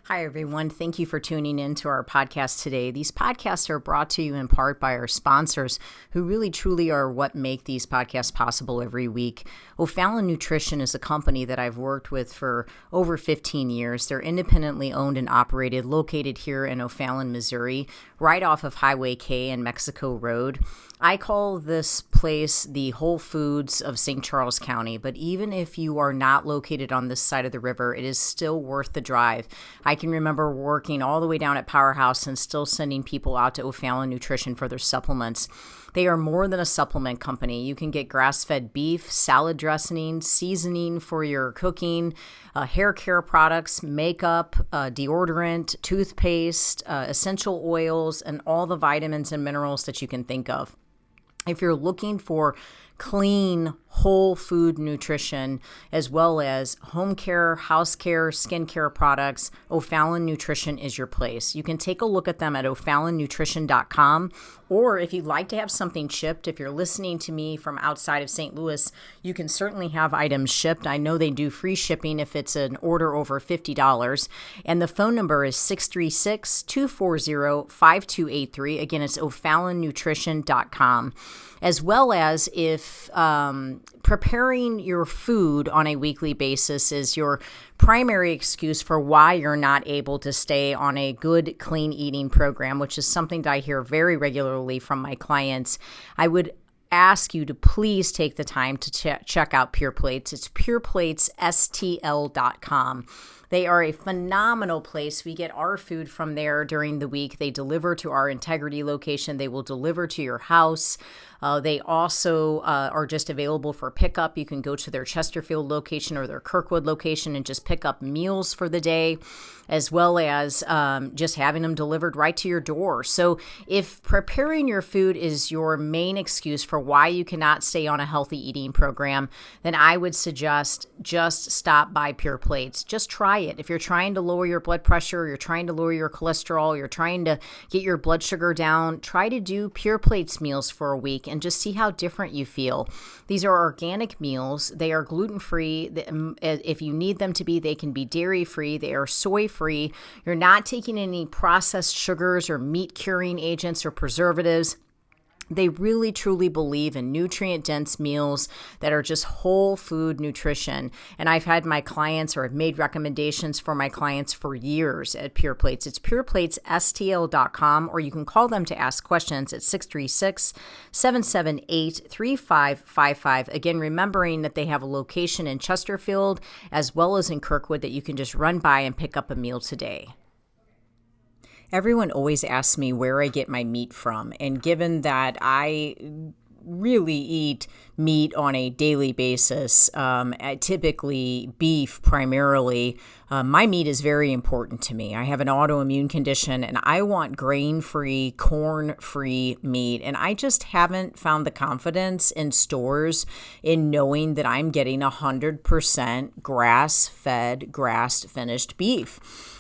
Hi, everyone. Thank you for tuning in to our podcast today. These podcasts are brought to you in part by our sponsors, who really truly are what make these podcasts possible every week. O'Fallon Nutrition is a company that I've worked with for over 15 years. They're independently owned and operated, located here in O'Fallon, Missouri, right off of Highway K and Mexico Road. I call this place the Whole Foods of St. Charles County, but even if you are not located on this side of the river, it is still worth the drive. I can remember working all the way down at Powerhouse and still sending people out to O'Fallon Nutrition for their supplements. They are more than a supplement company. You can get grass-fed beef, salad dressing, seasoning for your cooking, hair care products, makeup, deodorant, toothpaste, essential oils, and all the vitamins and minerals that you can think of. If you're looking for clean, whole food nutrition, as well as home care, house care, skincare products, O'Fallon Nutrition is your place. You can take a look at them at o'fallonnutrition.com, or if you'd like to have something shipped, if you're listening to me from outside of St. Louis, you can certainly have items shipped. I know they do free shipping if it's an order over $50, and the phone number is 636-240-5283. Again, it's o'fallonnutrition.com. As well as if preparing your food on a weekly basis is your primary excuse for why you're not able to stay on a good, clean eating program, which is something that I hear very regularly from my clients, I would ask you to please take the time to check out Pure Plates. It's pureplatesstl.com. They are a phenomenal place. We get our food from there during the week. They deliver to our Integrity location. They will deliver to your house. They also are just available for pickup. You can go to their Chesterfield location or their Kirkwood location and just pick up meals for the day, as well as just having them delivered right to your door. So if preparing your food is your main excuse for why you cannot stay on a healthy eating program, then I would suggest just stop by Pure Plates. Just try it. If you're trying to lower your blood pressure, you're trying to lower your cholesterol, you're trying to get your blood sugar down, try to do Pure Plates meals for a week and just see how different you feel. These are organic meals. They are gluten-free. If you need them to be, they can be dairy-free. They are soy-free. You're not taking any processed sugars or meat-curing agents or preservatives. They really, truly believe in nutrient-dense meals that are just whole food nutrition. And I've had my clients, or I've made recommendations for my clients for years at Pure Plates. It's pureplatesstl.com, or you can call them to ask questions at 636-778-3555. Again, remembering that they have a location in Chesterfield as well as in Kirkwood that you can just run by and pick up a meal today. Everyone always asks me where I get my meat from, and given that I really eat meat on a daily basis, typically beef primarily, my meat is very important to me. I have an autoimmune condition and I want grain-free, corn-free meat, and I just haven't found the confidence in stores in knowing that I'm getting 100% grass-fed, grass-finished beef.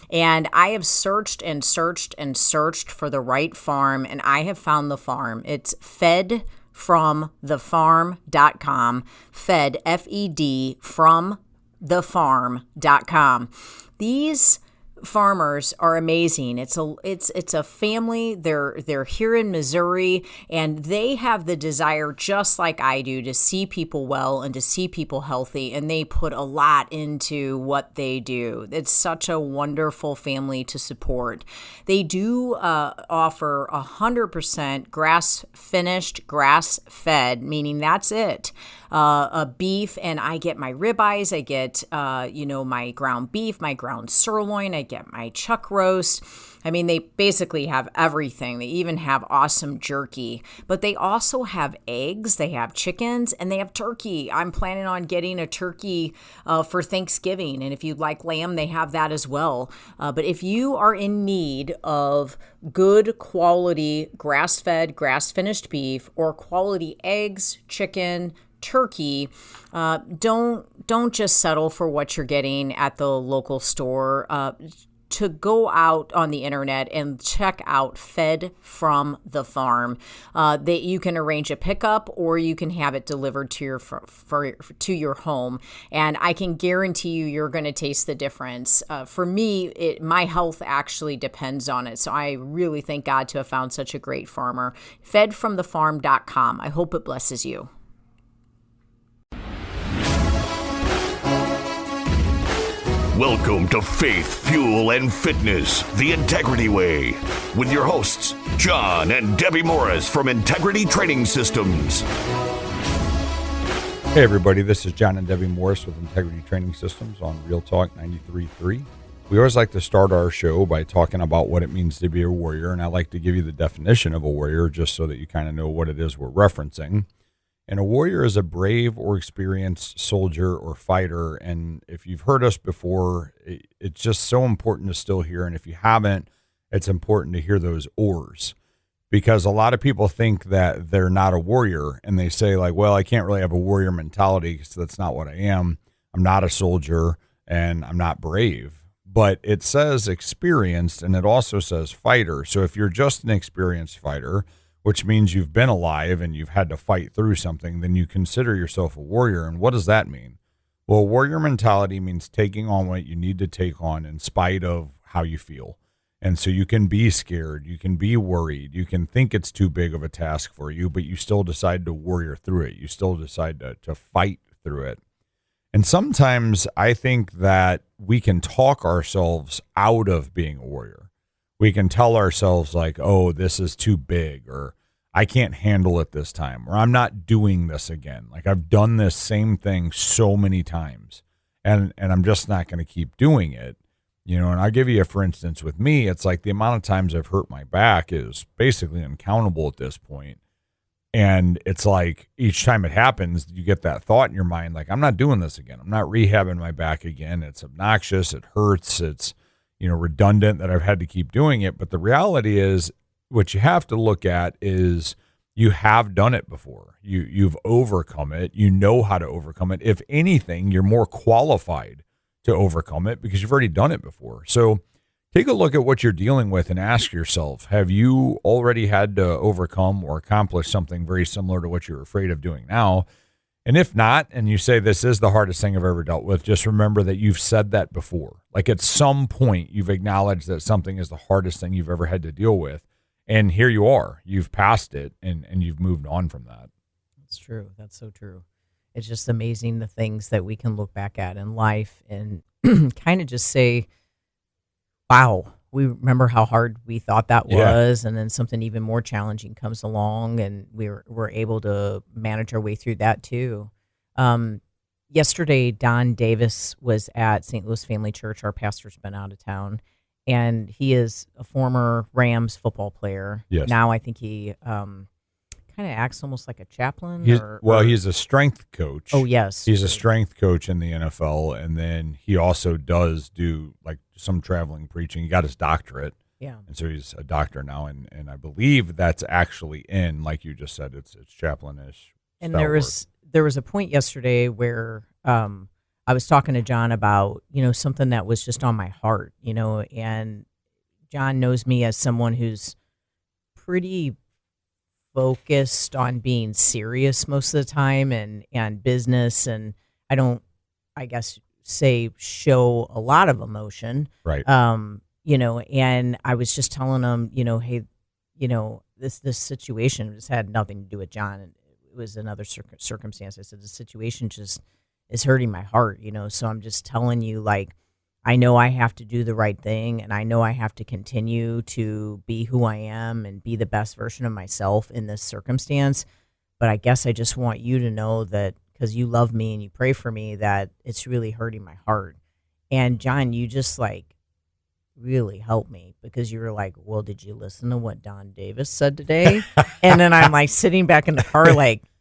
And I have searched and searched and searched for the right farm, and I have found the farm. It's fedfromthefarm.com, fed, F-E-D, from thefarm.com. These farmers are amazing. It's a family. They're here in Missouri, and they have the desire, just like I do, to see people well and to see people healthy, and they put a lot into what they do. It's such a wonderful family to support. They do offer 100% grass-finished, grass-fed, meaning that's it. A beef, and I get my ribeyes, I get my ground beef, my ground sirloin, I get my chuck roast. I mean, they basically have everything. They even have awesome jerky, but they also have eggs, they have chickens, and they have turkey. I'm planning on getting a turkey for Thanksgiving, and if you'd like lamb, they have that as well. But if you are in need of good quality grass-fed, grass-finished beef, or quality eggs, chicken, turkey, don't just settle for what you're getting at the local store. to go out on the internet and check out Fed from the Farm. That you can arrange a pickup or you can have it delivered to your home. And I can guarantee you're going to taste the difference. For me, my health actually depends on it. So I really thank God to have found such a great farmer. Fedfromthefarm.com. I hope it blesses you. Welcome to Faith, Fuel, and Fitness, the Integrity Way, with your hosts, John and Debbie Morris from Integrity Training Systems. Hey everybody, this is John and Debbie Morris with Integrity Training Systems on Real Talk 93.3. We always like to start our show by talking about what it means to be a warrior, and I like to give you the definition of a warrior just so that you kind of know what it is we're referencing. And a warrior is a brave or experienced soldier or fighter. And if you've heard us before, it's just so important to still hear. And if you haven't, it's important to hear those ors. Because a lot of people think that they're not a warrior. And they say like, well, I can't really have a warrior mentality because that's not what I am. I'm not a soldier and I'm not brave. But it says experienced and it also says fighter. So if you're just an experienced fighter, which means you've been alive and you've had to fight through something, then you consider yourself a warrior. And what does that mean? Well, warrior mentality means taking on what you need to take on in spite of how you feel. And so you can be scared, you can be worried, you can think it's too big of a task for you, but you still decide to warrior through it. You still decide to fight through it. And sometimes I think that we can talk ourselves out of being a warrior. We can tell ourselves like, oh, this is too big, or I can't handle it this time, or I'm not doing this again. Like I've done this same thing so many times and I'm just not going to keep doing it. You know, and I'll give you a, for instance, with me, it's like the amount of times I've hurt my back is basically uncountable at this point. And it's like each time it happens, you get that thought in your mind, like, I'm not doing this again. I'm not rehabbing my back again. It's obnoxious. It hurts. It's, redundant that I've had to keep doing it. But the reality is what you have to look at is you have done it before. You've overcome it. You know how to overcome it. If anything, you're more qualified to overcome it because you've already done it before. So take a look at what you're dealing with and ask yourself, have you already had to overcome or accomplish something very similar to what you're afraid of doing now? And if not, and you say this is the hardest thing I've ever dealt with, just remember that you've said that before. Like at some point, you've acknowledged that something is the hardest thing you've ever had to deal with. And here you are. You've passed it, and you've moved on from that. That's true. That's so true. It's just amazing the things that we can look back at in life and kind of just say, wow, we remember how hard we thought that was, and then something even more challenging comes along, and we're able to manage our way through that too. Yesterday, Don Davis was at St. Louis Family Church. Our pastor's been out of town, and he is a former Rams football player. Yes. Now I think he kind of acts almost like a chaplain. He's a strength coach. Oh, yes. He's a strength coach in the NFL, and then he also does do like some traveling preaching. He got his doctorate. Yeah. And so he's a doctor now, and I believe that's actually in, like you just said, it's chaplainish. And there was a point yesterday where I was talking to John about, something that was just on my heart, and John knows me as someone who's pretty focused on being serious most of the time and business, and I don't, I guess, show a lot of emotion. Right. And I was just telling him, hey, this situation just had nothing to do with John. It was another circumstance. I said, the situation just is hurting my heart, so I'm just telling you, like, I know I have to do the right thing, and I know I have to continue to be who I am and be the best version of myself in this circumstance. But I guess I just want you to know that because you love me and you pray for me, that it's really hurting my heart. And John, you just really helped me because you were like, well, did you listen to what Don Davis said today? And then I'm sitting back in the car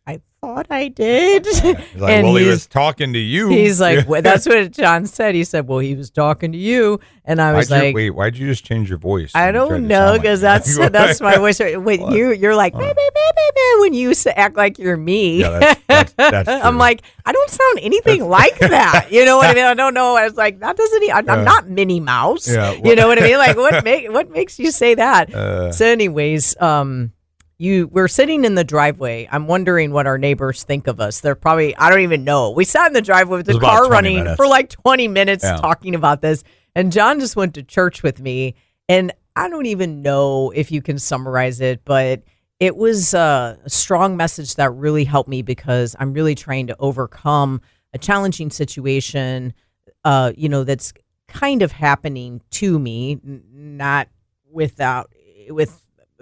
I thought I did. He's like, And well, he was talking to you. He's like, well, that's what John said. He said, well, he was talking to you. And I was why'd you just change your voice? I don't know, because that's my voice. When you're like, when you act like you're me. Yeah, that's true. I'm like, I don't sound anything like that. You know what I mean? I don't know. I was like, that doesn't. I'm not Minnie Mouse. Yeah, you know what I mean? Like, what makes you say that? So, anyways, we're sitting in the driveway. I'm wondering what our neighbors think of us. They're probably, I don't even know. We sat in the driveway with the car running for like 20 minutes talking about this. And John just went to church with me. And I don't even know if you can summarize it, but it was a strong message that really helped me, because I'm really trying to overcome a challenging situation, that's kind of happening to me, not with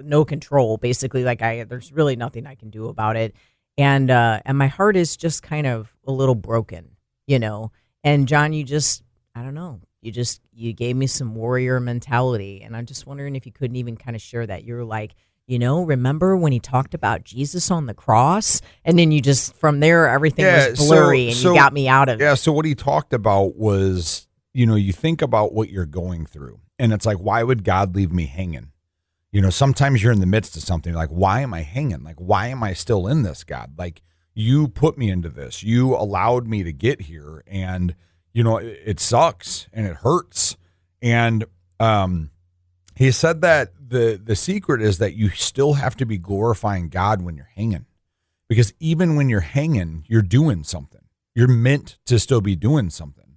no control, basically. Like there's really nothing I can do about it. And my heart is just kind of a little broken, and John, I don't know, you gave me some warrior mentality. And I'm just wondering if you couldn't even kind of share that. You're like, remember when he talked about Jesus on the cross? And then you just, from there, everything was blurry and you got me out of it. Yeah. So what he talked about was, you think about what you're going through, and it's like, why would God leave me hanging? Sometimes you're in the midst of something, like, why am I hanging? Like, why am I still in this, God? Like, you put me into this. You allowed me to get here, and, it sucks and it hurts. And he said that the secret is that you still have to be glorifying God when you're hanging, because even when you're hanging, you're doing something. You're meant to still be doing something.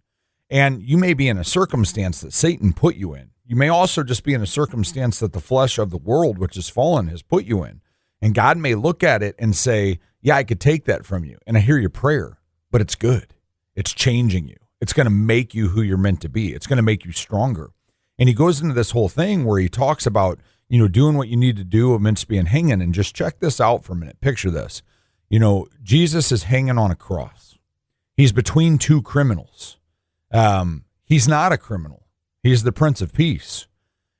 And you may be in a circumstance that Satan put you in. You may also just be in a circumstance that the flesh of the world, which is fallen, has put you in. And God may look at it and say, yeah, I could take that from you. And I hear your prayer, but it's good. It's changing you. It's going to make you who you're meant to be. It's going to make you stronger. And he goes into this whole thing where he talks about, doing what you need to do amidst being hanging. And just check this out for a minute. Picture this. Jesus is hanging on a cross. He's between two criminals. He's not a criminal. He's the Prince of Peace,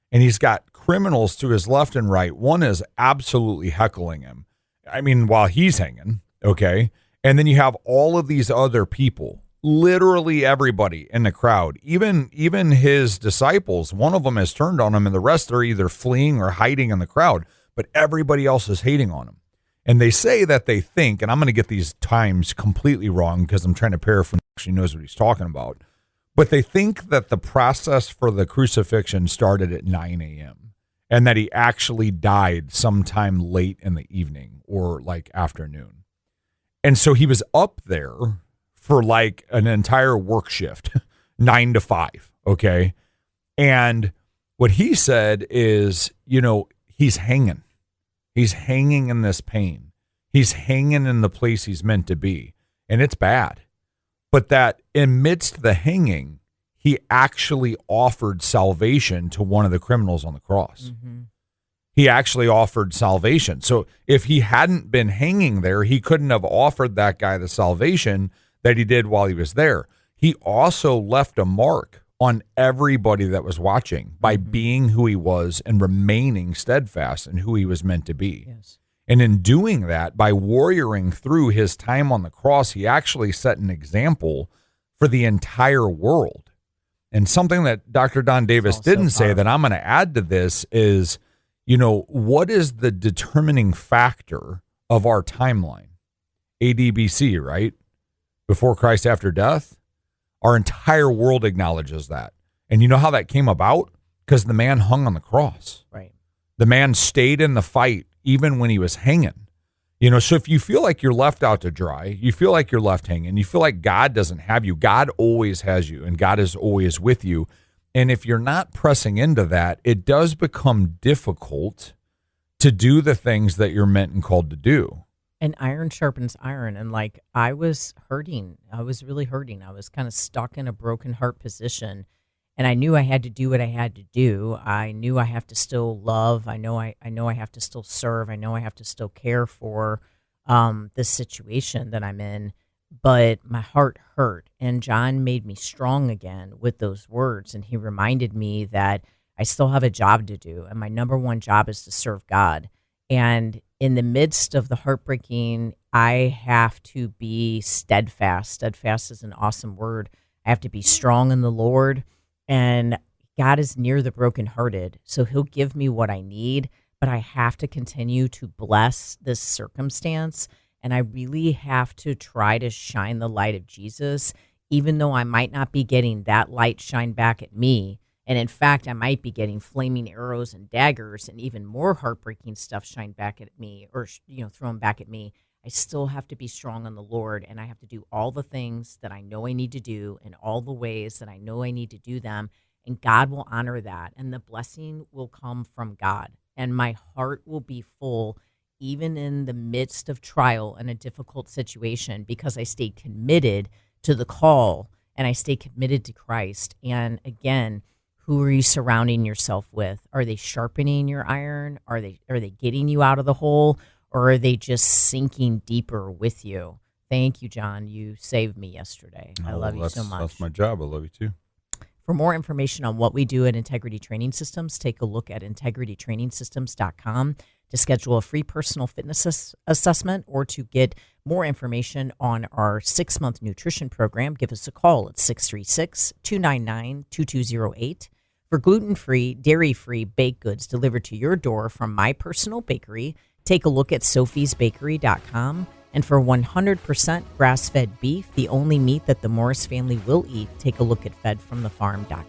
and he's got criminals to his left and right. One is absolutely heckling him. I mean, while he's hanging, okay? And then you have all of these other people, literally everybody in the crowd, even his disciples. One of them has turned on him, and the rest are either fleeing or hiding in the crowd, but everybody else is hating on him. And they say that they think, and I'm going to get these times completely wrong because I'm trying to paraphrase, he knows what he's talking about. But they think that the process for the crucifixion started at 9 a.m. and that he actually died sometime late in the evening or like afternoon. And so he was up there for like an entire work shift, 9 to 5, okay? And what he said is, he's hanging. He's hanging in this pain. He's hanging in the place he's meant to be, and it's bad. But that amidst the hanging, he actually offered salvation to one of the criminals on the cross. Mm-hmm. He actually offered salvation. So if he hadn't been hanging there, he couldn't have offered that guy the salvation that he did while he was there. He also left a mark on everybody that was watching by being who he was and remaining steadfast in who he was meant to be. Yes. And in doing that, by warrioring through his time on the cross, he actually set an example for the entire world. And something that Dr. Don Davis didn't say that I'm going to add to this is, what is the determining factor of our timeline? ADBC, right? Before Christ, after death. Our entire world acknowledges that. And you know how that came about? Because the man hung on the cross. Right. The man stayed in the fight even when he was hanging. So if you feel like you're left out to dry, you feel like you're left hanging, you feel like God doesn't have you, God always has you, and God is always with you. And if you're not pressing into that, it does become difficult to do the things that you're meant and called to do. And iron sharpens iron. And like, I was hurting. I was really hurting. I was kind of stuck in a broken heart position. And I knew I had to do what I had to do. I knew I have to still love. I know I have to still serve. I know I have to still care for this situation that I'm in. But my heart hurt. And John made me strong again with those words. And he reminded me that I still have a job to do. And my number one job is to serve God. And in the midst of the heartbreaking, I have to be steadfast. Steadfast is an awesome word. I have to be strong in the Lord, and God is near the brokenhearted, so he'll give me what I need, but I have to continue to bless this circumstance, and I really have to try to shine the light of Jesus, even though I might not be getting that light shine back at me. And in fact, I might be getting flaming arrows and daggers and even more heartbreaking stuff shine back at me, or thrown back at me. I still have to be strong on the Lord, and I have to do all the things that I know I need to do in all the ways that I know I need to do them. And God will honor that, and the blessing will come from God, and my heart will be full even in the midst of trial and a difficult situation, because I stayed committed to the call and I stay committed to Christ. And again, who are you surrounding yourself with? Are they sharpening your iron? Are they getting you out of the hole, or are they just sinking deeper with you? Thank you, John. You saved me yesterday. I love you so much. That's my job. I love you too. For more information on what we do at Integrity Training Systems, take a look at integritytrainingsystems.com to schedule a free personal fitness assessment, or to get more information on our 6-month nutrition program. Give us a call at 636-299-2208. For gluten-free, dairy-free baked goods delivered to your door from my personal bakery, take a look at sophiesbakery.com. And for 100% grass-fed beef, the only meat that the Morris family will eat, take a look at fedfromthefarm.com.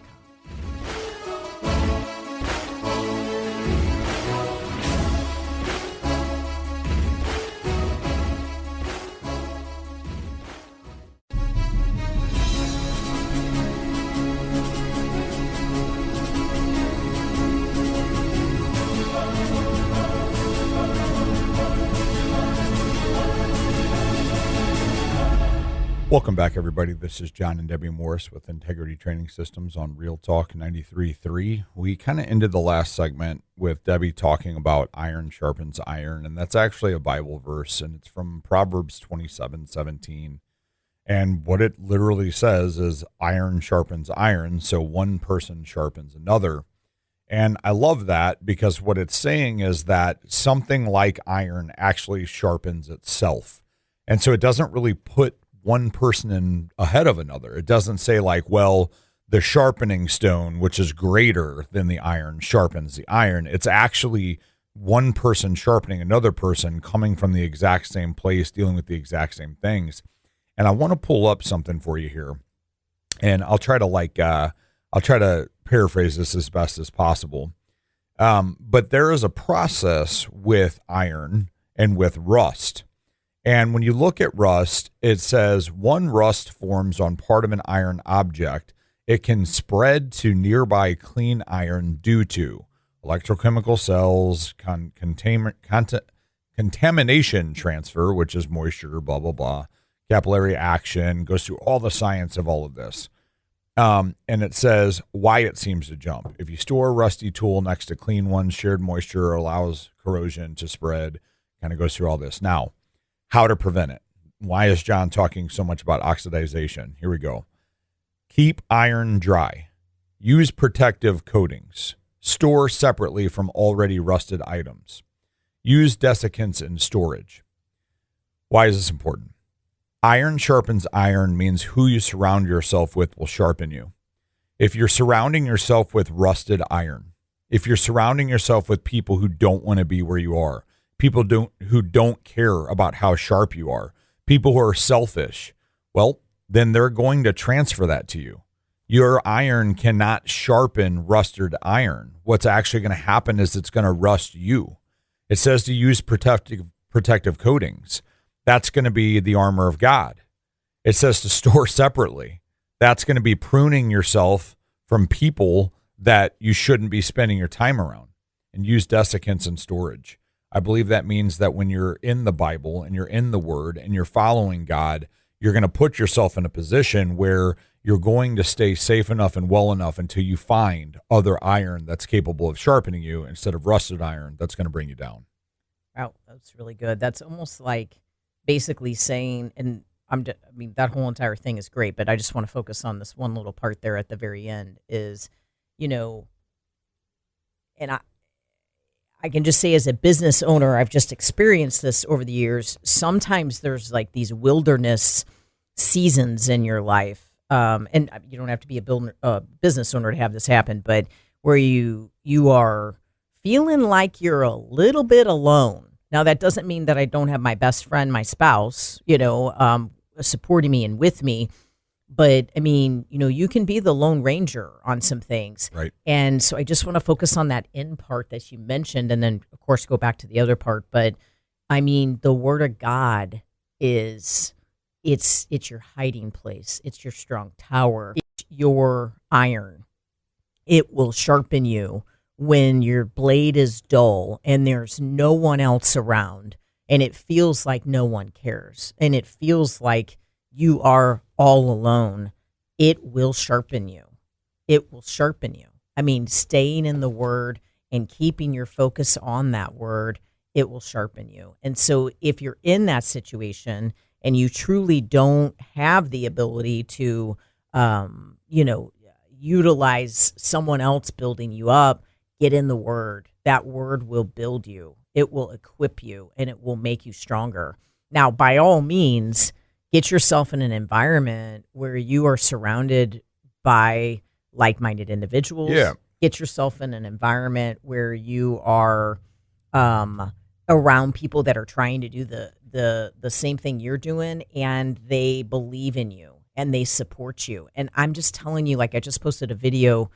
Welcome back, everybody. This is John and Debbie Morris with Integrity Training Systems on Real Talk 93.3. We kind of ended the last segment with Debbie talking about iron sharpens iron, and that's actually a Bible verse, and it's from Proverbs 27:17. And what it literally says is iron sharpens iron, so one person sharpens another. And I love that, because what it's saying is that something like iron actually sharpens itself. And so it doesn't really put one person in ahead of another. It doesn't say like, well, the sharpening stone, which is greater than the iron, sharpens the iron. It's actually one person sharpening another person, coming from the exact same place, dealing with the exact same things. And I want to pull up something for you here, and I'll try to paraphrase this as best as possible. But there is a process with iron and with rust. And when you look at rust, it says one rust forms on part of an iron object. It can spread to nearby clean iron due to electrochemical cells, contamination transfer, which is moisture, blah, blah, blah, capillary action, goes through all the science of all of this. And it says why it seems to jump. If you store a rusty tool next to clean one, shared moisture allows corrosion to spread, kind of goes through all this. Now, how to prevent it. Why is John talking so much about oxidization? Here we go. Keep iron dry. Use protective coatings. Store separately from already rusted items. Use desiccants in storage. Why is this important? Iron sharpens iron means who you surround yourself with will sharpen you. If you're surrounding yourself with rusted iron, if you're surrounding yourself with people who don't want to be where you are, people who don't care about how sharp you are, people who are selfish, well, then they're going to transfer that to you. Your iron cannot sharpen rusted iron. What's actually going to happen is it's going to rust you. It says to use protective coatings. That's going to be the armor of God. It says to store separately. That's going to be pruning yourself from people that you shouldn't be spending your time around, and use desiccants in storage. I believe that means that when you're in the Bible and you're in the Word and you're following God, you're going to put yourself in a position where you're going to stay safe enough and well enough until you find other iron that's capable of sharpening you instead of rusted iron that's going to bring you down. Wow, that's really good. That's almost like basically saying, and that whole entire thing is great, but I just want to focus on this one little part there at the very end is, and I can just say as a business owner, I've just experienced this over the years. Sometimes there's like these wilderness seasons in your life. And you don't have to be a business owner to have this happen, but where you are feeling like you're a little bit alone. Now, that doesn't mean that I don't have my best friend, my spouse, supporting me and with me. But I mean, you can be the Lone Ranger on some things. Right. And so I just want to focus on that end part that you mentioned and then, of course, go back to the other part. But I mean, the Word of God it's your hiding place. It's your strong tower. It's your iron. It will sharpen you when your blade is dull and there's no one else around and it feels like no one cares and it feels like you are all alone. It will sharpen you. It will sharpen you. I mean, staying in the Word and keeping your focus on that Word, it will sharpen you. And so if you're in that situation and you truly don't have the ability to, utilize someone else building you up, get in the Word. That Word will build you. It will equip you, and it will make you stronger. Now, by all means, get yourself in an environment where you are surrounded by like-minded individuals. Yeah. Get yourself in an environment where you are around people that are trying to do the same thing you're doing, and they believe in you and they support you. And I'm just telling you, like I just posted a video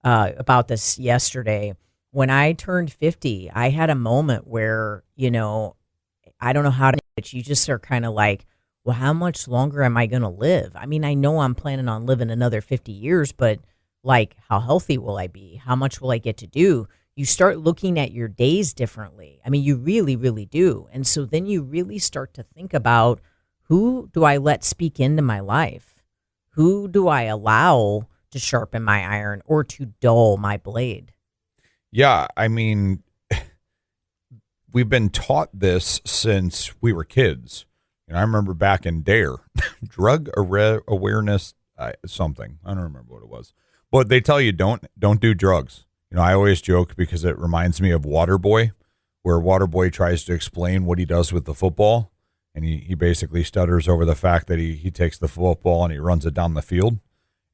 about this yesterday. When I turned 50, I had a moment where, I don't know how to, but you just are kind of like, well, how much longer am I going to live? I mean, I know I'm planning on living another 50 years, but like, how healthy will I be? How much will I get to do? You start looking at your days differently. I mean, you really, really do. And so then you really start to think about, who do I let speak into my life? Who do I allow to sharpen my iron or to dull my blade? Yeah, I mean, we've been taught this since we were kids. I remember back in DARE, drug awareness, something. I don't remember what it was. But they tell you don't do drugs. I always joke because it reminds me of Waterboy, where Waterboy tries to explain what he does with the football. And he basically stutters over the fact that he takes the football and he runs it down the field.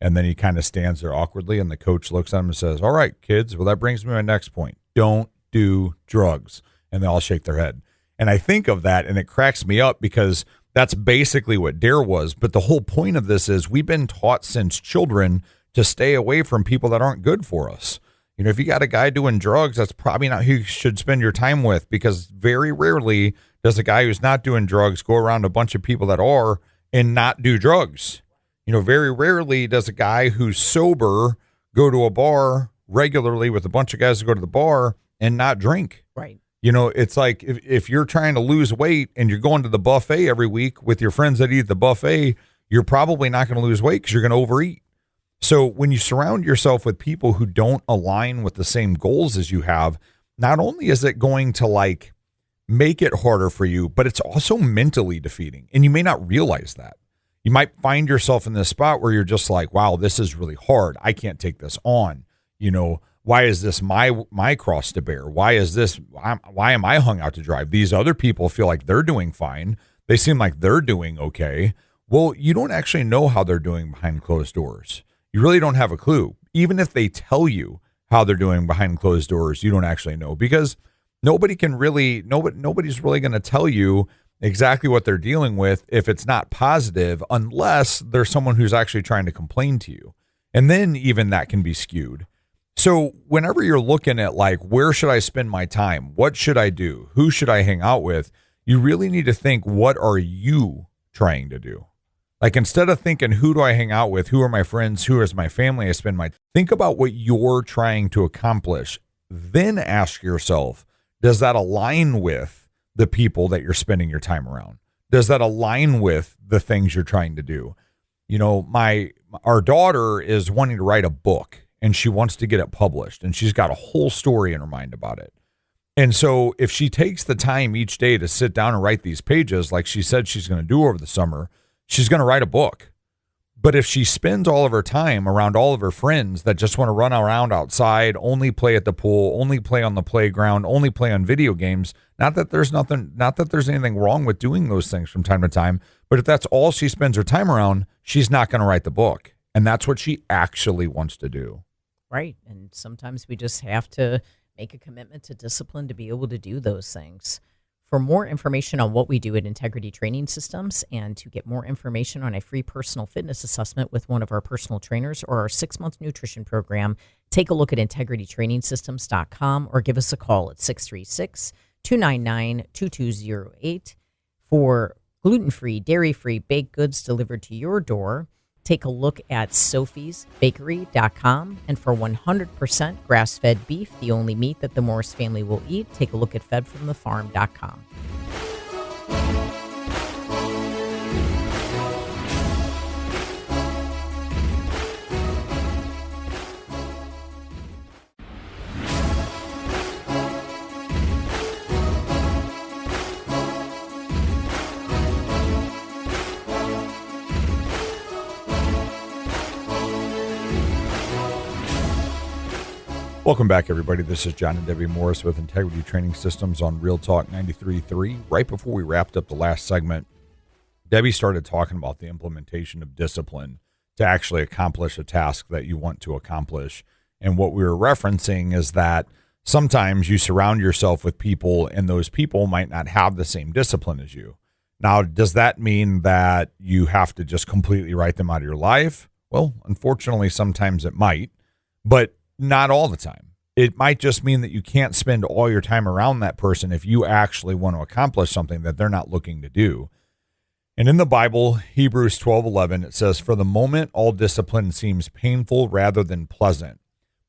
And then he kind of stands there awkwardly, and the coach looks at him and says, all right, kids, well, that brings me to my next point. Don't do drugs. And they all shake their head. And I think of that, and it cracks me up because that's basically what DARE was. But the whole point of this is we've been taught since children to stay away from people that aren't good for us. If you got a guy doing drugs, that's probably not who you should spend your time with, because very rarely does a guy who's not doing drugs go around a bunch of people that are and not do drugs. Very rarely does a guy who's sober go to a bar regularly with a bunch of guys who go to the bar and not drink. Right. It's like if you're trying to lose weight and you're going to the buffet every week with your friends that eat at the buffet, you're probably not going to lose weight because you're going to overeat. So when you surround yourself with people who don't align with the same goals as you have, not only is it going to make it harder for you, but it's also mentally defeating. And you may not realize that. You might find yourself in this spot where you're just like, wow, this is really hard. I can't take this on. Why is this my cross to bear? Why am I hung out to dry? These other people feel like they're doing fine. They seem like they're doing okay. Well, you don't actually know how they're doing behind closed doors. You really don't have a clue. Even if they tell you how they're doing behind closed doors, you don't actually know, because nobody's really going to tell you exactly what they're dealing with if it's not positive, unless there's someone who's actually trying to complain to you. And then even that can be skewed. So whenever you're looking at where should I spend my time? What should I do? Who should I hang out with? You really need to think, what are you trying to do? Instead of thinking, who do I hang out with? Who are my friends? Who is my family? Think about what you're trying to accomplish. Then ask yourself, does that align with the people that you're spending your time around? Does that align with the things you're trying to do? Our daughter is wanting to write a book, and she wants to get it published, and she's got a whole story in her mind about it. And so if she takes the time each day to sit down and write these pages, like she said she's going to do over the summer, she's going to write a book. But if she spends all of her time around all of her friends that just want to run around outside, only play at the pool, only play on the playground, only play on video games, not that there's anything wrong with doing those things from time to time, but if that's all she spends her time around, she's not going to write the book. And that's what she actually wants to do. Right. And sometimes we just have to make a commitment to discipline to be able to do those things. For more information on what we do at Integrity Training Systems and to get more information on a free personal fitness assessment with one of our personal trainers or our 6-month nutrition program, take a look at integritytrainingsystems.com or give us a call at 636-299-2208 for gluten-free, dairy-free baked goods delivered to your door. Take a look at sophiesbakery.com. And for 100% grass-fed beef, the only meat that the Morris family will eat, take a look at fedfromthefarm.com. Welcome back, everybody. This is John and Debbie Morris with Integrity Training Systems on Real Talk 93.3. Right before we wrapped up the last segment, Debbie started talking about the implementation of discipline to actually accomplish a task that you want to accomplish. And what we were referencing is that sometimes you surround yourself with people and those people might not have the same discipline as you. Now, does that mean that you have to just completely write them out of your life? Well, unfortunately, sometimes it might, but not all the time. It might just mean that you can't spend all your time around that person if you actually want to accomplish something that they're not looking to do. And in the Bible, Hebrews 12:11, it says, "For the moment, all discipline seems painful rather than pleasant,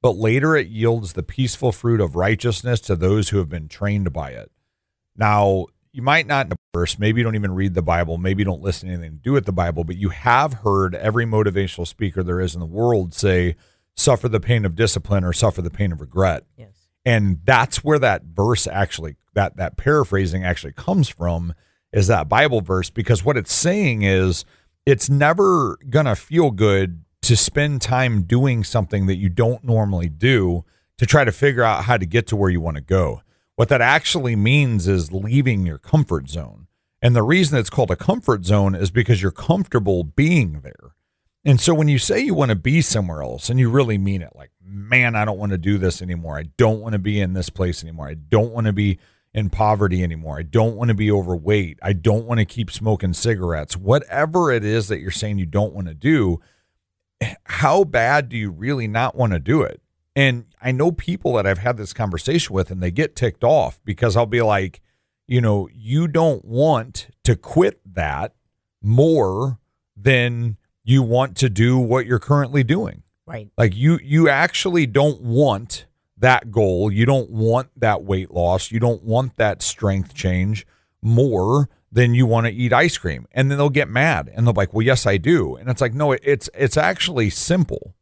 but later it yields the peaceful fruit of righteousness to those who have been trained by it." Now, you might not know the verse, maybe you don't even read the Bible, maybe you don't listen to anything to do with the Bible, but you have heard every motivational speaker there is in the world say, suffer the pain of discipline or suffer the pain of regret. Yes. And that's where that verse actually, that paraphrasing actually comes from, is that Bible verse, because what it's saying is it's never going to feel good to spend time doing something that you don't normally do to try to figure out how to get to where you want to go. What that actually means is leaving your comfort zone. And the reason it's called a comfort zone is because you're comfortable being there. And so when you say you want to be somewhere else and you really mean it, like, man, I don't want to do this anymore. I don't want to be in this place anymore. I don't want to be in poverty anymore. I don't want to be overweight. I don't want to keep smoking cigarettes. Whatever it is that you're saying you don't want to do, how bad do you really not want to do it? And I know people that I've had this conversation with and they get ticked off because I'll be like, you don't want to quit that more than you want to do what you're currently doing. Right. Like you actually don't want that goal. You don't want that weight loss. You don't want that strength change more than you want to eat ice cream. And then they'll get mad and they'll be like, well, yes, I do. And it's like, no, it's actually simple.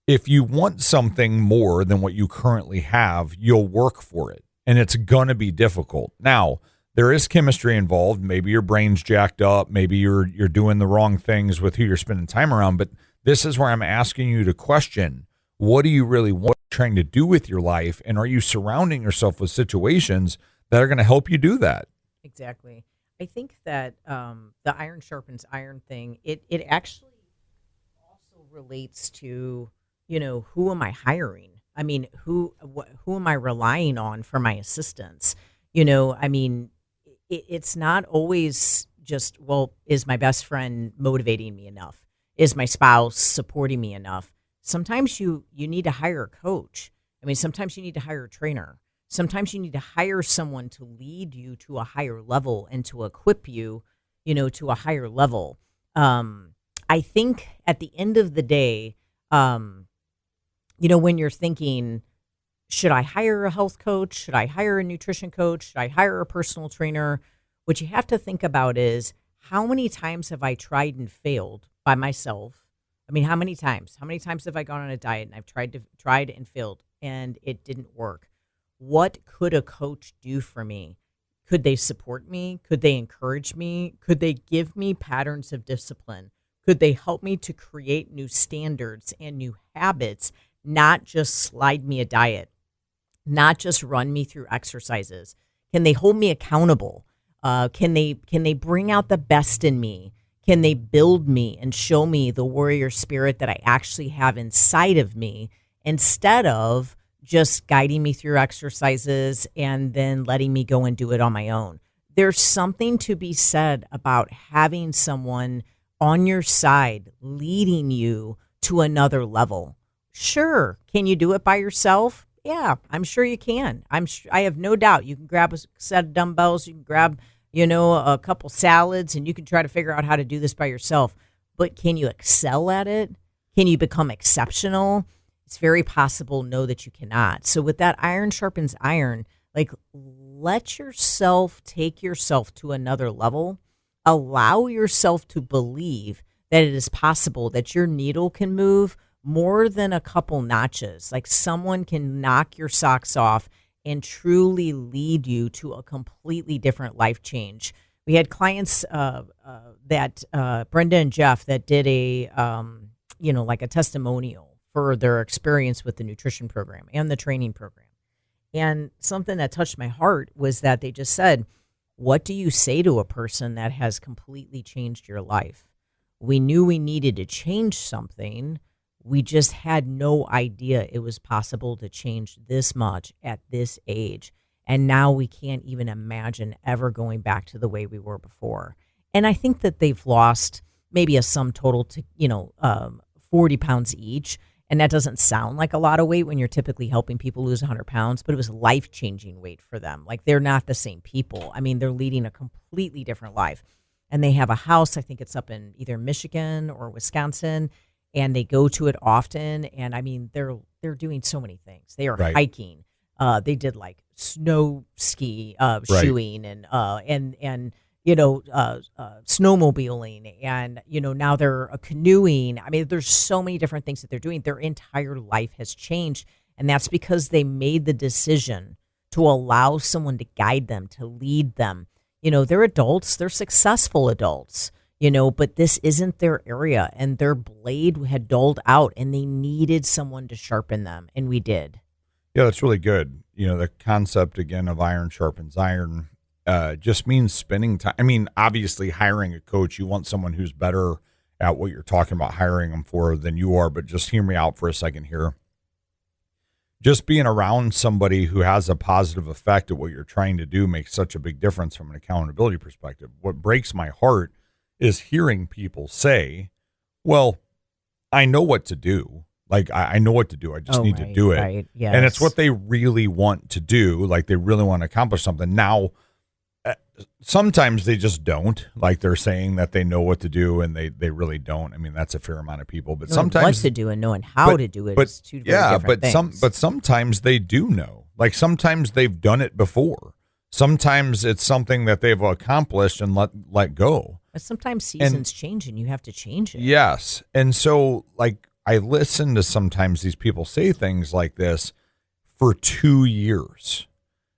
If you want something more than what you currently have, you'll work for it. And it's going to be difficult. Now, there is chemistry involved. Maybe your brain's jacked up. Maybe you're doing the wrong things with who you're spending time around. But this is where I'm asking you to question, what do you really want trying to do with your life? And are you surrounding yourself with situations that are going to help you do that? Exactly. I think that the iron sharpens iron thing, it actually also relates to, who am I hiring? I mean, who am I relying on for my assistance? It's not always just, well, is my best friend motivating me enough? Is my spouse supporting me enough? Sometimes you need to hire a coach. Sometimes you need to hire a trainer. Sometimes you need to hire someone to lead you to a higher level and to equip you, to a higher level. I think at the end of the day, when you're thinking, should I hire a health coach? Should I hire a nutrition coach? Should I hire a personal trainer? What you have to think about is, how many times have I tried and failed by myself? How many times? How many times have I gone on a diet and I've tried and failed and it didn't work? What could a coach do for me? Could they support me? Could they encourage me? Could they give me patterns of discipline? Could they help me to create new standards and new habits, not just slide me a diet, not just run me through exercises? Can they hold me accountable? Can they bring out the best in me? Can they build me and show me the warrior spirit that I actually have inside of me, instead of just guiding me through exercises and then letting me go and do it on my own? There's something to be said about having someone on your side leading you to another level. Sure. Can you do it by yourself? Yeah, I'm sure you can. I have no doubt you can grab a set of dumbbells, you can grab, a couple salads, and you can try to figure out how to do this by yourself. But can you excel at it? Can you become exceptional? It's very possible, no, that you cannot. So with that iron sharpens iron, like, let yourself take yourself to another level. Allow yourself to believe that it is possible that your needle can move more than a couple notches. Like, someone can knock your socks off and truly lead you to a completely different life change. We had clients that Brenda and Jeff that did a like a testimonial for their experience with the nutrition program and the training program. And something that touched my heart was that they just said, what do you say to a person that has completely changed your life? We knew we needed to change something. We just had no idea it was possible to change this much at this age. And now we can't even imagine ever going back to the way we were before. And I think that they've lost maybe a sum total to, 40 pounds each. And that doesn't sound like a lot of weight when you're typically helping people lose 100 pounds, but it was life-changing weight for them. Like, they're not the same people. I mean, they're leading a completely different life. And they have a house, I think it's up in either Michigan or Wisconsin, and they go to it often. And I mean, they're doing so many things. They are hiking. They did like snow ski shoeing and snowmobiling, and, now they're canoeing. I mean, there's so many different things that they're doing. Their entire life has changed. And that's because they made the decision to allow someone to guide them, to lead them. They're adults, they're successful adults, but this isn't their area, and their blade had dulled out, and they needed someone to sharpen them. And we did. Yeah, that's really good. The concept again of iron sharpens iron. Just means spending time. I mean, obviously hiring a coach, you want someone who's better at what you're talking about hiring them for than you are, but just hear me out for a second here. Just being around somebody who has a positive effect at what you're trying to do makes such a big difference from an accountability perspective. What breaks my heart is hearing people say, well, I know what to do. Like, I know what to do. I just need to do it. Right. Yes. And it's what they really want to do. Like, they really want to accomplish something. Now, sometimes they just don't. Like, they're saying that they know what to do, and they really don't. I mean, that's a fair amount of people. But knowing sometimes what to do and knowing how to do it is two very different things. But sometimes they do know. Like, sometimes they've done it before. Sometimes it's something that they've accomplished and let go. But sometimes seasons change, and you have to change it. Yes. And so, like, I listen to sometimes these people say things like this for 2 years.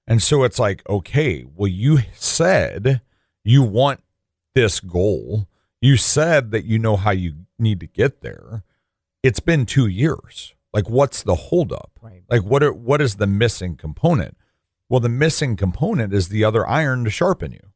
And so it's like, okay, well, you said you want this goal. You said that you know how you need to get there. It's been 2 years. Like, what's the holdup? Right. Like, what is the missing component? Well, the missing component is the other iron to sharpen you.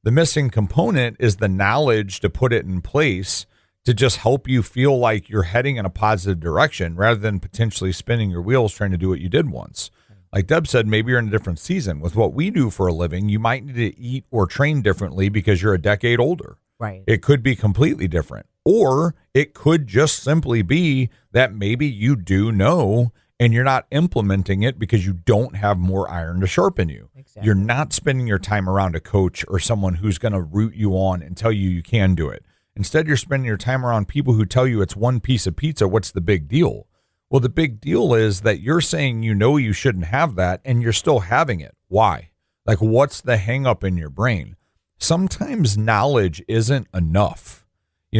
The missing component is the knowledge to put it in place to just help you feel like you're heading in a positive direction rather than potentially spinning your wheels trying to do what you did once. Like Deb said, maybe you're in a different season. With what we do for a living, you might need to eat or train differently because you're a decade older. Right. It could be completely different. Or it could just simply be that maybe you do know and you're not implementing it because you don't have more iron to sharpen you. Exactly. You're not spending your time around a coach or someone who's going to root you on and tell you can do it. Instead, you're spending your time around people who tell you it's one piece of pizza. What's the big deal? Well, the big deal is that you're saying you shouldn't have that, and you're still having it. Why? Like, what's the hang up in your brain? Sometimes knowledge isn't enough.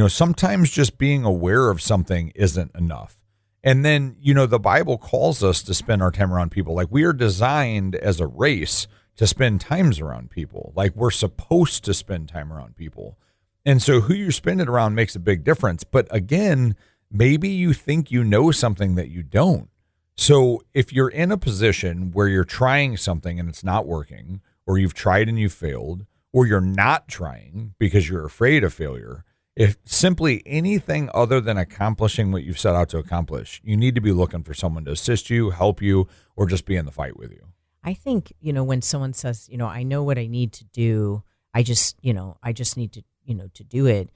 Sometimes just being aware of something isn't enough. And then, the Bible calls us to spend our time around people. Like, we are designed as a race to spend times around people. Like, we're supposed to spend time around people. And so who you spend it around makes a big difference. But again, maybe you think you know something that you don't. So if you're in a position where you're trying something and it's not working, or you've tried and you've failed, or you're not trying because you're afraid of failure, if simply anything other than accomplishing what you've set out to accomplish, you need to be looking for someone to assist you, help you, or just be in the fight with you. I think, when someone says, I know what I need to do, I just need to, to do it.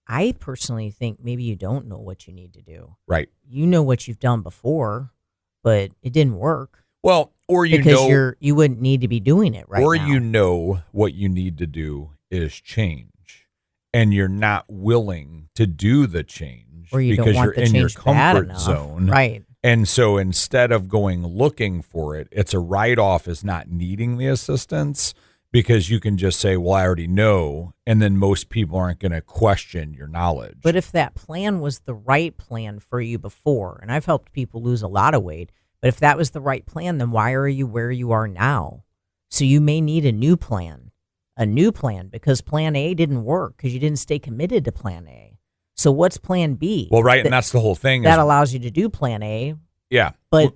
I personally think maybe you don't know what you need to do. Right. You know what you've done before, but it didn't work. Well, or because you wouldn't need to be doing it right now. Or what you need to do is change, and you're not willing to do the change or you because don't want you're the in your change bad comfort enough. zone. Right. And so instead of going looking for it, it's a write-off as not needing the assistance, because you can just say, well, I already know, and then most people aren't going to question your knowledge. But if that plan was the right plan for you before, and I've helped people lose a lot of weight, but if that was the right plan, then why are you where you are now? So you may need a new plan because plan A didn't work because you didn't stay committed to plan A. So what's plan B? Well, right, and that's the whole thing. That allows you to do plan A. Yeah. But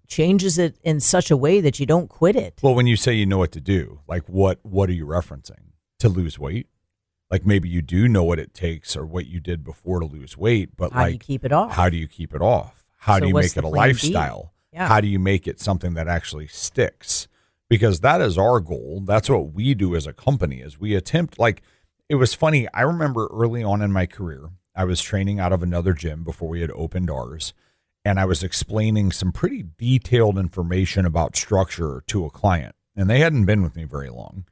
changes it in such a way that you don't quit it. Well, when you say you know what to do, like what are you referencing? To lose weight? Like maybe you do know what it takes or what you did before to lose weight, but how do you keep it off? How do you keep it off? How do you make it a lifestyle? Yeah. How do you make it something that actually sticks? Because that is our goal. That's what we do as a company, is we attempt, like, it was funny. I remember early on in my career, I was training out of another gym before we had opened ours, and I was explaining some pretty detailed information about structure to a client, and they hadn't been with me very long.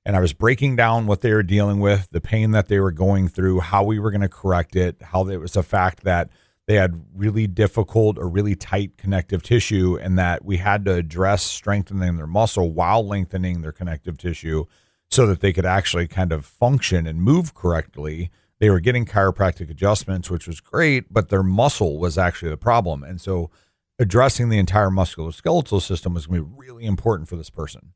And I was breaking down what they were dealing with, the pain that they were going through, how we were going to correct it, how it was a fact that they had really difficult or really tight connective tissue, and that we had to address strengthening their muscle while lengthening their connective tissue so that they could actually kind of function and move correctly. They were getting chiropractic adjustments, which was great, but their muscle was actually the problem. And so addressing the entire musculoskeletal system was going to be really important for this person.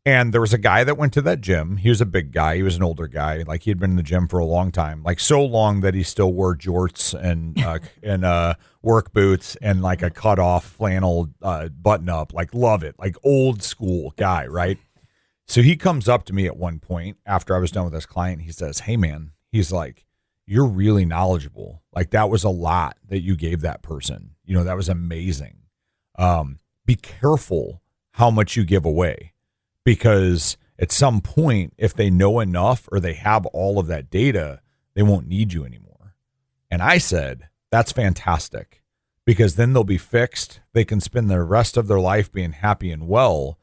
And there was a guy that went to that gym. He was a big guy. He was an older guy. Like, he had been in the gym for a long time, like so long that he still wore jorts and work boots and like a cut off flannel button up. Like, love it. Like, old school guy, right? So he comes up to me at one point after I was done with this client. He says, "Hey man," he's like, "you're really knowledgeable. Like, that was a lot that you gave that person. You know, that was amazing. Be careful how much you give away. Because at some point, if they know enough or they have all of that data, they won't need you anymore." And I said, that's fantastic, because then they'll be fixed. They can spend the rest of their life being happy and well,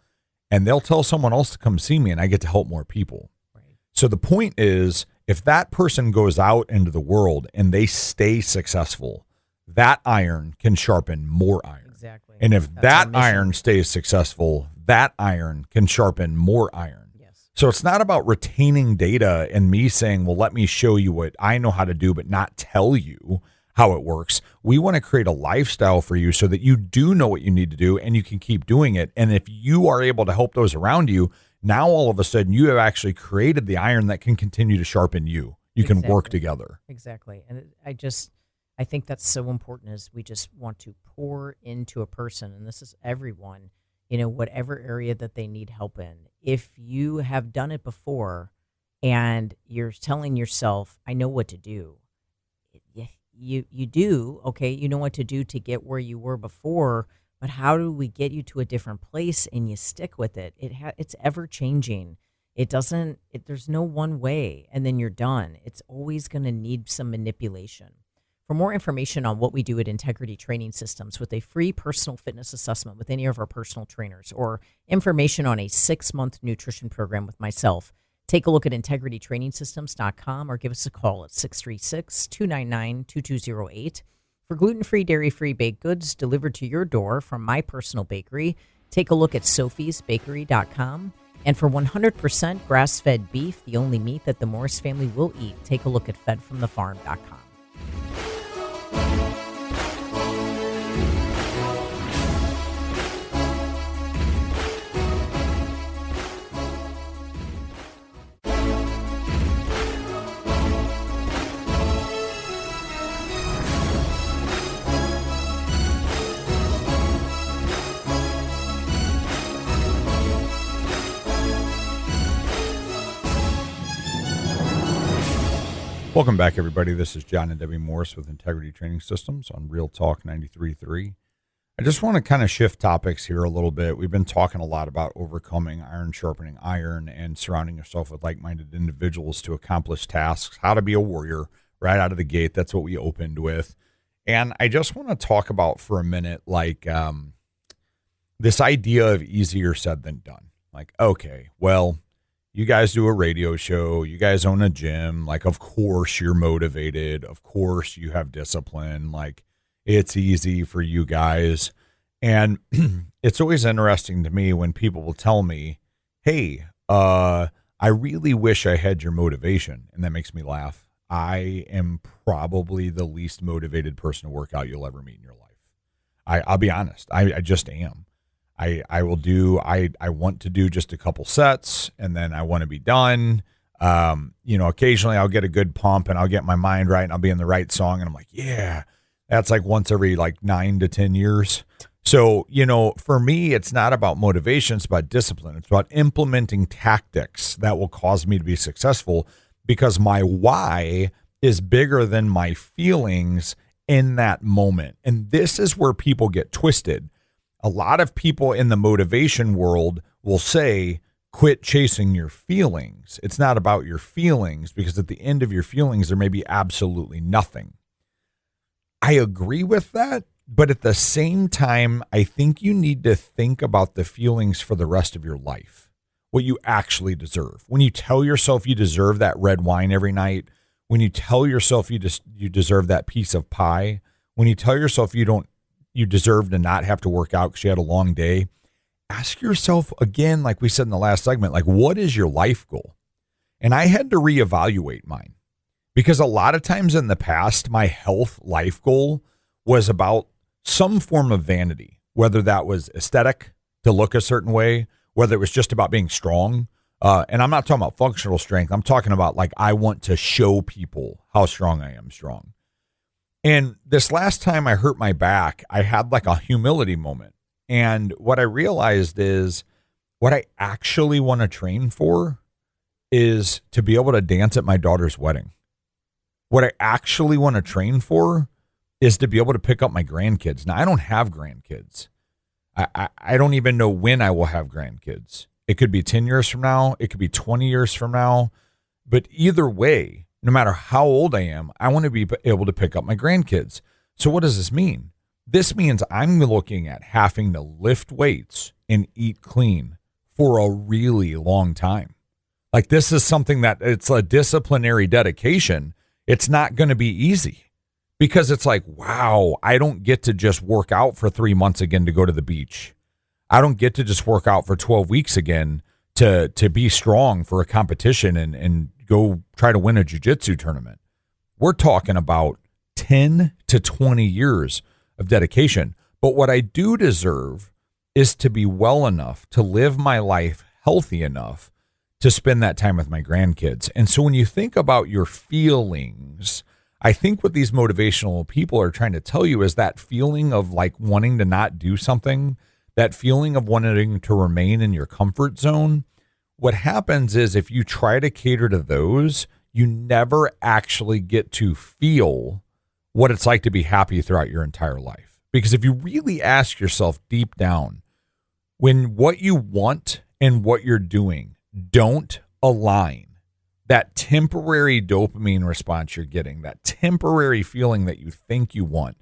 and they'll tell someone else to come see me, and I get to help more people. Right. So the point is, if that person goes out into the world and they stay successful, that iron can sharpen more iron. Exactly. And if that iron stays successful, that iron can sharpen more iron. Yes. So it's not about retaining data and me saying, well, let me show you what I know how to do, but not tell you how it works. We want to create a lifestyle for you so that you do know what you need to do and you can keep doing it. And if you are able to help those around you, now all of a sudden you have actually created the iron that can continue to sharpen you. You can work together. Exactly. And I think that's so important, is we just want to pour into a person, and this is everyone, whatever area that they need help in. If you have done it before and you're telling yourself, I know what to do, you do, okay, you know what to do to get where you were before, but how do we get you to a different place and you stick with it? It's ever changing. There's no one way and then you're done. It's always going to need some manipulation. For more information on what we do at Integrity Training Systems with a free personal fitness assessment with any of our personal trainers, or information on a 6-month nutrition program with myself, take a look at integritytrainingsystems.com or give us a call at 636-299-2208. For gluten-free, dairy-free baked goods delivered to your door from my personal bakery, take a look at sophiesbakery.com. And for 100% grass-fed beef, the only meat that the Morris family will eat, take a look at fedfromthefarm.com. Welcome back, everybody. This is John and Debbie Morris with Integrity Training Systems on Real Talk 93.3. I just want to kind of shift topics here a little bit. We've been talking a lot about overcoming iron sharpening iron and surrounding yourself with like-minded individuals to accomplish tasks, how to be a warrior right out of the gate. That's what we opened with. And I just want to talk about for a minute, like this idea of easier said than done. Like, okay, well, you guys do a radio show, you guys own a gym, like, of course you're motivated, of course you have discipline, like, it's easy for you guys. And it's always interesting to me when people will tell me, hey, I really wish I had your motivation. And that makes me laugh. I am probably the least motivated person to work out you'll ever meet in your life. I'll be honest. I just am. I want to do just a couple sets and then I want to be done. Occasionally I'll get a good pump and I'll get my mind right and I'll be in the right song. And I'm like, yeah, that's like once every like 9 to 10 years. So, for me, it's not about motivation. It's about discipline. It's about implementing tactics that will cause me to be successful because my why is bigger than my feelings in that moment. And this is where people get twisted. A lot of people in the motivation world will say, quit chasing your feelings. It's not about your feelings because at the end of your feelings, there may be absolutely nothing. I agree with that, but at the same time, I think you need to think about the feelings for the rest of your life, what you actually deserve. When you tell yourself you deserve that red wine every night, when you tell yourself you deserve that piece of pie, when you tell yourself you deserve to not have to work out because you had a long day, ask yourself again, like we said in the last segment, like, what is your life goal? And I had to reevaluate mine because a lot of times in the past, my health life goal was about some form of vanity, whether that was aesthetic, to look a certain way, whether it was just about being strong. And I'm not talking about functional strength. I'm talking about like, I want to show people how strong I am strong. And this last time I hurt my back, I had like a humility moment. And what I realized is what I actually want to train for is to be able to dance at my daughter's wedding. What I actually want to train for is to be able to pick up my grandkids. Now, I don't have grandkids. I don't even know when I will have grandkids. It could be 10 years from now. It could be 20 years from now. But either way, no matter how old I am, I want to be able to pick up my grandkids. So what does this mean? This means I'm looking at having to lift weights and eat clean for a really long time. Like, this is something that it's a disciplinary dedication. It's not going to be easy because it's like, wow, I don't get to just work out for 3 months again to go to the beach. I don't get to just work out for 12 weeks again to be strong for a competition and go try to win a jiu-jitsu tournament. We're talking about 10 to 20 years of dedication. But what I do deserve is to be well enough to live my life healthy enough to spend that time with my grandkids. And so when you think about your feelings, I think what these motivational people are trying to tell you is that feeling of like wanting to not do something, that feeling of wanting to remain in your comfort zone. What happens is if you try to cater to those, you never actually get to feel what it's like to be happy throughout your entire life. Because if you really ask yourself deep down, when what you want and what you're doing don't align, that temporary dopamine response you're getting, that temporary feeling that you think you want,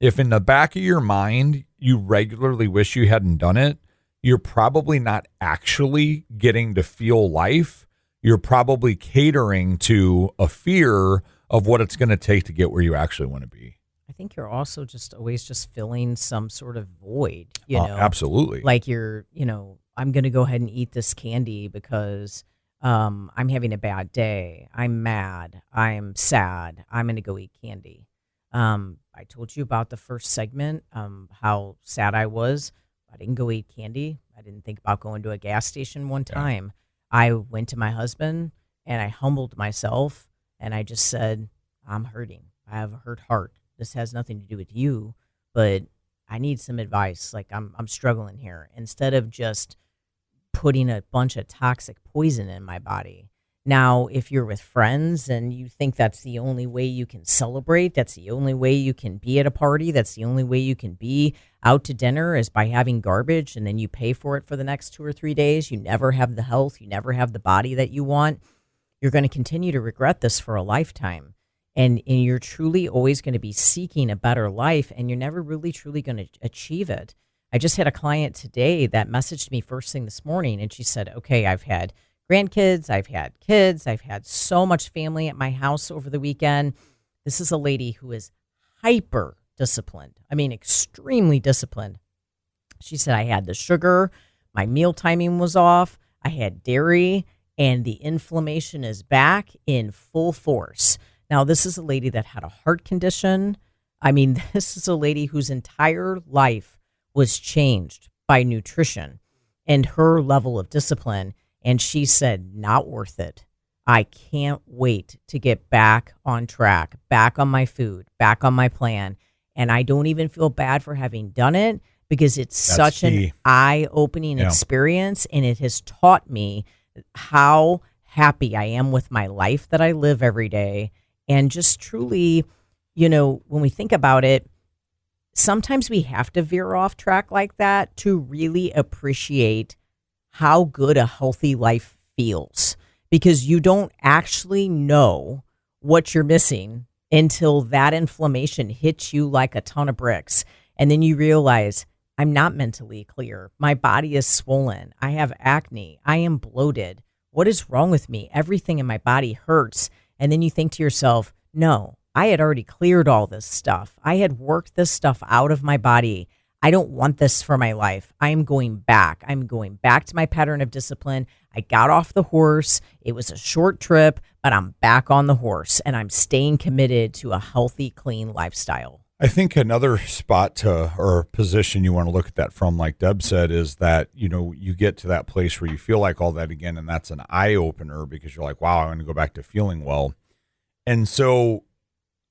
if in the back of your mind you regularly wish you hadn't done it, you're probably not actually getting to feel life. You're probably catering to a fear of what it's going to take to get where you actually want to be. I think you're also just always just filling some sort of void, you know. Absolutely. Like I'm going to go ahead and eat this candy because I'm having a bad day. I'm mad. I'm sad. I'm going to go eat candy. I told you about the first segment, how sad I was. I didn't go eat candy. I didn't think about going to a gas station one time. I went to my husband and I humbled myself and I just said, I'm hurting. I have a hurt heart. This has nothing to do with you, but I need some advice. Like I'm struggling here. Instead of just putting a bunch of toxic poison in my body, Now, if you're with friends and you think that's the only way you can celebrate, that's the only way you can be at a party, that's the only way you can be out to dinner is by having garbage, and then you pay for it for the next 2 or 3 days, you never have the health, you never have the body that you want, you're going to continue to regret this for a lifetime. And you're truly always going to be seeking a better life, and you're never really truly going to achieve it. I just had a client today that messaged me first thing this morning, and she said, okay, I've had grandkids, I've had kids, I've had so much family at my house over the weekend. This is a lady who is hyper disciplined. I mean, extremely disciplined. She said, I had the sugar, my meal timing was off, I had dairy, and the inflammation is back in full force. Now, this is a lady that had a heart condition. I mean, this is a lady whose entire life was changed by nutrition and her level of discipline. And she said, not worth it. I can't wait to get back on track, back on my food, back on my plan. And I don't even feel bad for having done it because it's such an eye-opening experience. And it has taught me how happy I am with my life that I live every day. And just truly, when we think about it, sometimes we have to veer off track like that to really appreciate how good a healthy life feels, because you don't actually know what you're missing until that inflammation hits you like a ton of bricks. And then you realize, I'm not mentally clear. My body is swollen. I have acne. I am bloated. What is wrong with me? Everything in my body hurts. And then you think to yourself, no, I had already cleared all this stuff. I had worked this stuff out of my body. I don't want this for my life. I am going back. I'm going back to my pattern of discipline. I got off the horse. It was a short trip, but I'm back on the horse and I'm staying committed to a healthy, clean lifestyle. I think another spot or position you want to look at that from, like Deb said, is that, you get to that place where you feel like all that again, and that's an eye opener because you're like, wow, I'm going to go back to feeling well. And so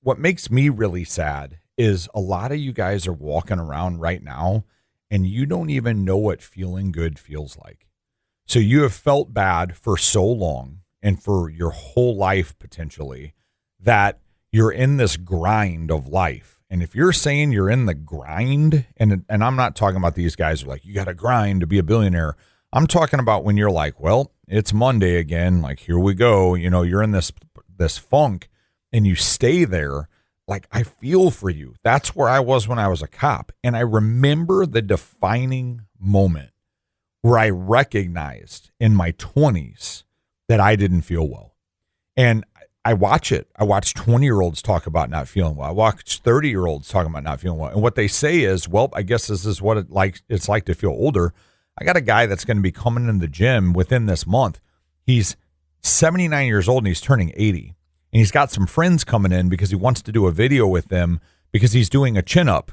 what makes me really sad is a lot of you guys are walking around right now and you don't even know what feeling good feels like. So you have felt bad for so long and for your whole life potentially that you're in this grind of life. And if you're saying you're in the grind, and I'm not talking about these guys who are like, you got to grind to be a billionaire. I'm talking about when you're like, well, it's Monday again. Like, here we go. You're in this funk and you stay there. Like, I feel for you. That's where I was when I was a cop. And I remember the defining moment where I recognized in my 20s that I didn't feel well. And I watch it. I watch 20-year-olds talk about not feeling well. I watch 30-year-olds talking about not feeling well. And what they say is, well, I guess this is what it's like to feel older. I got a guy that's going to be coming in the gym within this month. He's 79 years old and he's turning 80. And he's got some friends coming in because he wants to do a video with them because he's doing a chin-up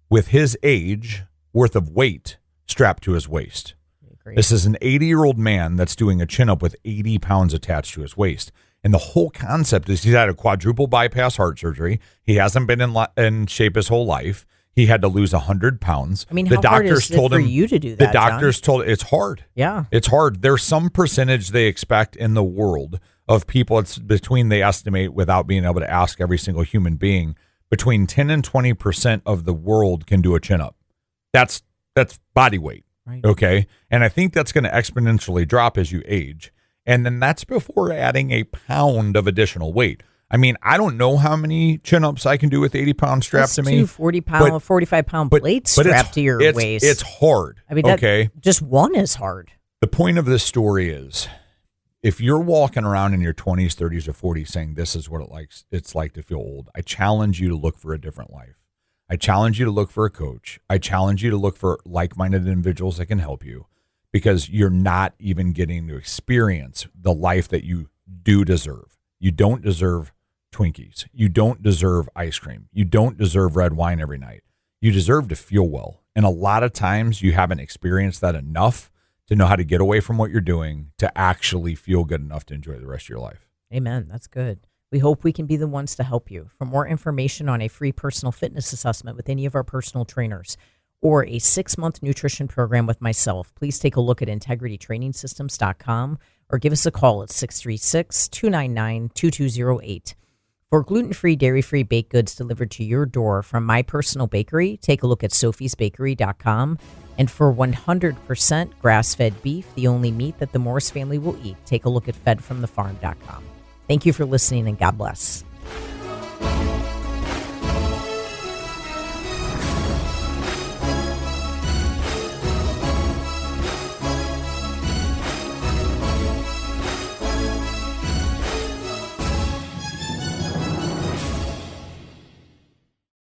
with his age worth of weight strapped to his waist. Great. This is an 80-year-old man that's doing a chin-up with 80 pounds attached to his waist. And the whole concept is he's had a quadruple bypass heart surgery. He hasn't been in shape his whole life. He had to lose 100 pounds. I mean, how hard is it for you to do that, The doctors told it's hard. Yeah. It's hard. There's some percentage they expect in the world of people, it's between, they estimate, without being able to ask every single human being, between 10 and 20% of the world can do a chin-up. That's body weight, right? Okay? And I think that's going to exponentially drop as you age. And then that's before adding a pound of additional weight. I mean, I don't know how many chin-ups I can do with 80 pounds strapped to me. 45-pound plate strapped to your waist. It's hard. I mean, just one is hard. The point of this story is, if you're walking around in your 20s, 30s, or 40s saying this is what it's like to feel old, I challenge you to look for a different life. I challenge you to look for a coach. I challenge you to look for like-minded individuals that can help you, because you're not even getting to experience the life that you do deserve. You don't deserve Twinkies. You don't deserve ice cream. You don't deserve red wine every night. You deserve to feel well. And a lot of times you haven't experienced that enough to know how to get away from what you're doing to actually feel good enough to enjoy the rest of your life. Amen. That's good. We hope we can be the ones to help you. For more information on a free personal fitness assessment with any of our personal trainers or a 6-month nutrition program with myself, please take a look at integritytrainingsystems.com or give us a call at 636-299-2208. For gluten-free, dairy-free baked goods delivered to your door from my personal bakery, take a look at sophiesbakery.com. And for 100% grass-fed beef, the only meat that the Morris family will eat, take a look at fedfromthefarm.com. Thank you for listening, and God bless.